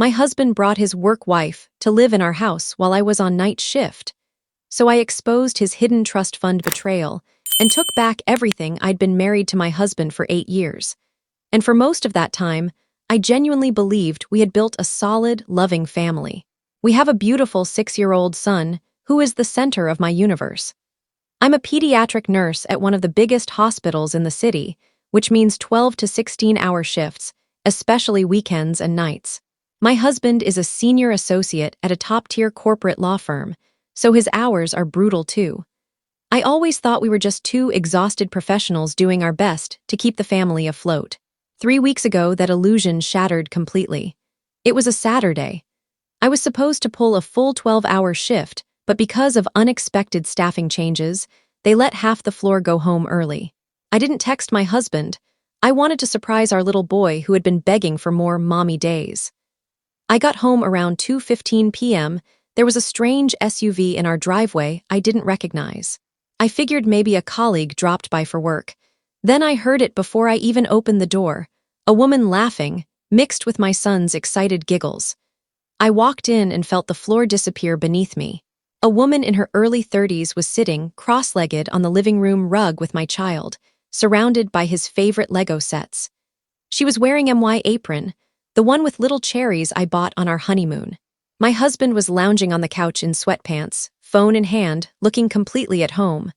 My husband brought his work wife to live in our house while I was on night shift. So I exposed his hidden trust fund betrayal and took back everything. I'd been married to my husband for 8 years. And for most of that time, I genuinely believed we had built a solid, loving family. We have a beautiful 6-year-old son who is the center of my universe. I'm a pediatric nurse at one of the biggest hospitals in the city, which means 12 to 16-hour shifts, especially weekends and nights. My husband is a senior associate at a top-tier corporate law firm, so his hours are brutal too. I always thought we were just two exhausted professionals doing our best to keep the family afloat. 3 weeks ago, that illusion shattered completely. It was a Saturday. I was supposed to pull a full 12-hour shift, but because of unexpected staffing changes, they let half the floor go home early. I didn't text my husband. I wanted to surprise our little boy who had been begging for more mommy days. I got home around 2:15 p.m. There was a strange SUV in our driveway I didn't recognize. I figured maybe a colleague dropped by for work. Then I heard it before I even opened the door, a woman laughing, mixed with my son's excited giggles. I walked in and felt the floor disappear beneath me. A woman in her early 30s was sitting, cross-legged, on the living room rug with my child, surrounded by his favorite Lego sets. She was wearing my apron, the one with little cherries I bought on our honeymoon. My husband was lounging on the couch in sweatpants, phone in hand, looking completely at home.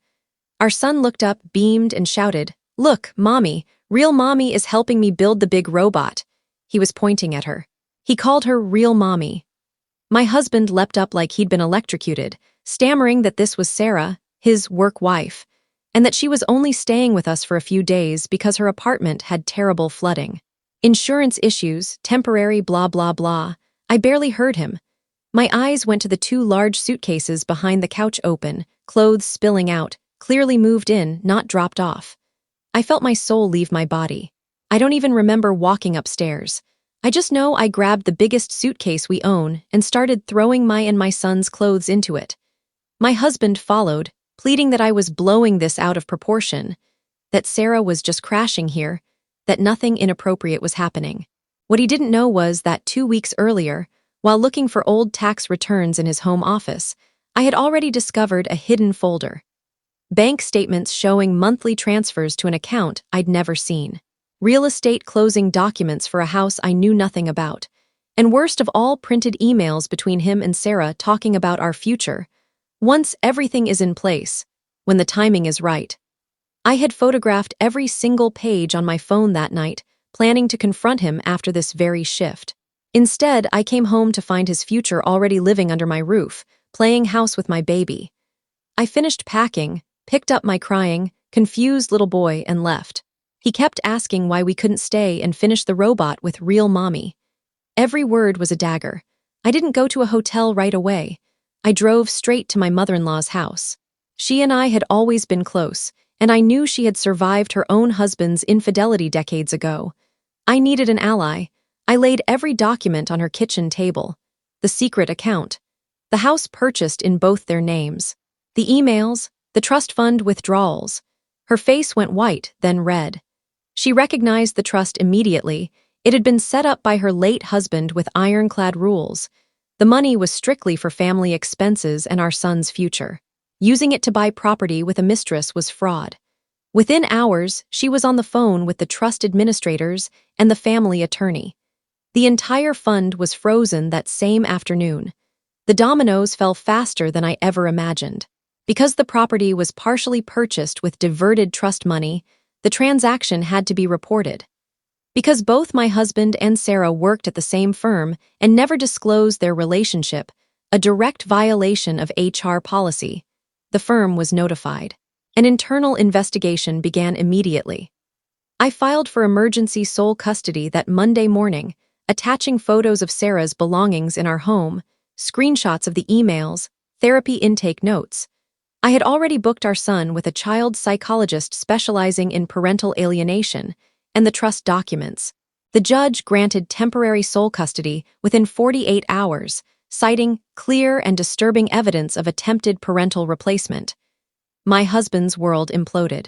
Our son looked up, beamed, and shouted, "Look, Mommy, real Mommy is helping me build the big robot." He was pointing at her. He called her real Mommy. My husband leapt up like he'd been electrocuted, stammering that this was Sarah, his work wife, and that she was only staying with us for a few days because her apartment had terrible flooding. Insurance issues, temporary blah blah blah. I barely heard him. My eyes went to the 2 large suitcases behind the couch open, clothes spilling out, clearly moved in, not dropped off. I felt my soul leave my body. I don't even remember walking upstairs. I just know I grabbed the biggest suitcase we own and started throwing my and my son's clothes into it. My husband followed, pleading that I was blowing this out of proportion, that Sarah was just crashing here, that nothing inappropriate was happening. What he didn't know was that 2 weeks earlier, while looking for old tax returns in his home office, I had already discovered a hidden folder. Bank statements showing monthly transfers to an account I'd never seen. Real estate closing documents for a house I knew nothing about. And worst of all, printed emails between him and Sarah talking about our future. Once everything is in place, when the timing is right. I had photographed every single page on my phone that night, planning to confront him after this very shift. Instead, I came home to find his future already living under my roof, playing house with my baby. I finished packing, picked up my crying, confused little boy, and left. He kept asking why we couldn't stay and finish the robot with real Mommy. Every word was a dagger. I didn't go to a hotel right away. I drove straight to my mother-in-law's house. She and I had always been close, and I knew she had survived her own husband's infidelity decades ago. I needed an ally. I laid every document on her kitchen table. The secret account. The house purchased in both their names. The emails, the trust fund withdrawals. Her face went white, then red. She recognized the trust immediately. It had been set up by her late husband with ironclad rules. The money was strictly for family expenses and our son's future. Using it to buy property with a mistress was fraud. Within hours, she was on the phone with the trust administrators and the family attorney. The entire fund was frozen that same afternoon. The dominoes fell faster than I ever imagined. Because the property was partially purchased with diverted trust money, the transaction had to be reported. Because both my husband and Sarah worked at the same firm and never disclosed their relationship, a direct violation of HR policy, the firm was notified. An internal investigation began immediately. I filed for emergency sole custody that Monday morning, attaching photos of Sarah's belongings in our home, screenshots of the emails, therapy intake notes. I had already booked our son with a child psychologist specializing in parental alienation and the trust documents. The judge granted temporary sole custody within 48 hours, citing clear and disturbing evidence of attempted parental replacement. My husband's world imploded.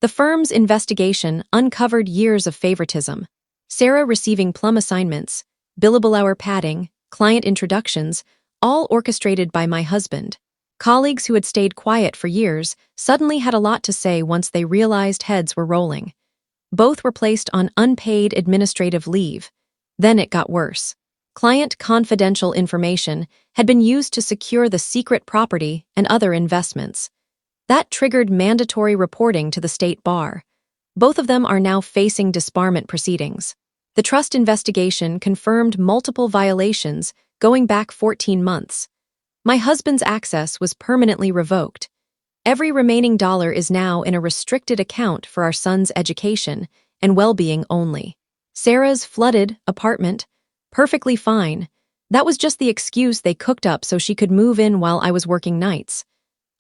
The firm's investigation uncovered years of favoritism. Sarah receiving plum assignments, billable hour padding, client introductions, all orchestrated by my husband. Colleagues who had stayed quiet for years suddenly had a lot to say once they realized heads were rolling. Both were placed on unpaid administrative leave. Then it got worse. Client confidential information had been used to secure the secret property and other investments. That triggered mandatory reporting to the state bar. Both of them are now facing disbarment proceedings. The trust investigation confirmed multiple violations going back 14 months. My husband's access was permanently revoked. Every remaining dollar is now in a restricted account for our son's education and well-being only. Sarah's flooded apartment, perfectly fine. That was just the excuse they cooked up so she could move in while I was working nights.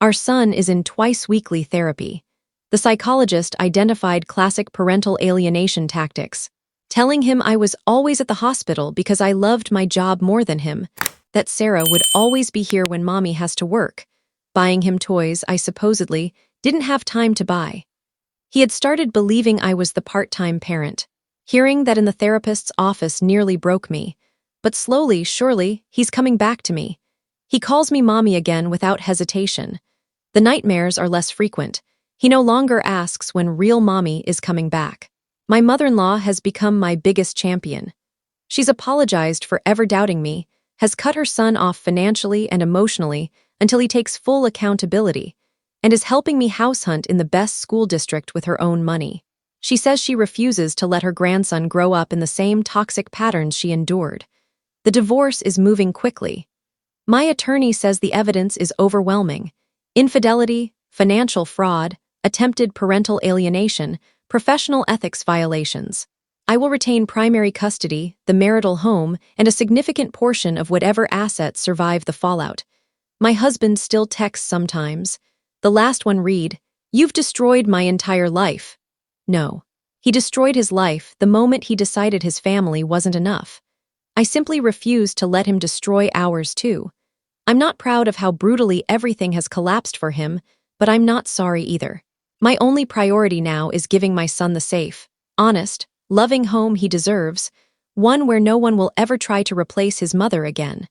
Our son is in twice-weekly therapy. The psychologist identified classic parental alienation tactics, telling him I was always at the hospital because I loved my job more than him, that Sarah would always be here when mommy has to work, buying him toys I supposedly didn't have time to buy. He had started believing I was the part-time parent. Hearing that in the therapist's office nearly broke me, but slowly, surely, he's coming back to me. He calls me mommy again without hesitation. The nightmares are less frequent. He no longer asks when real mommy is coming back. My mother-in-law has become my biggest champion. She's apologized for ever doubting me, has cut her son off financially and emotionally until he takes full accountability, and is helping me house hunt in the best school district with her own money. She says she refuses to let her grandson grow up in the same toxic patterns she endured. The divorce is moving quickly. My attorney says the evidence is overwhelming. Infidelity, financial fraud, attempted parental alienation, professional ethics violations. I will retain primary custody, the marital home, and a significant portion of whatever assets survive the fallout. My husband still texts sometimes. The last one read, "You've destroyed my entire life." No. He destroyed his life the moment he decided his family wasn't enough. I simply refuse to let him destroy ours too. I'm not proud of how brutally everything has collapsed for him, but I'm not sorry either. My only priority now is giving my son the safe, honest, loving home he deserves, one where no one will ever try to replace his mother again.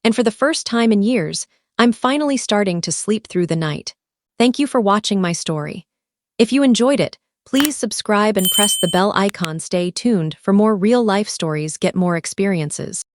And for the first time in years, I'm finally starting to sleep through the night. Thank you for watching my story. If you enjoyed it, please subscribe and press the bell icon. Stay tuned for more real-life stories, get more experiences.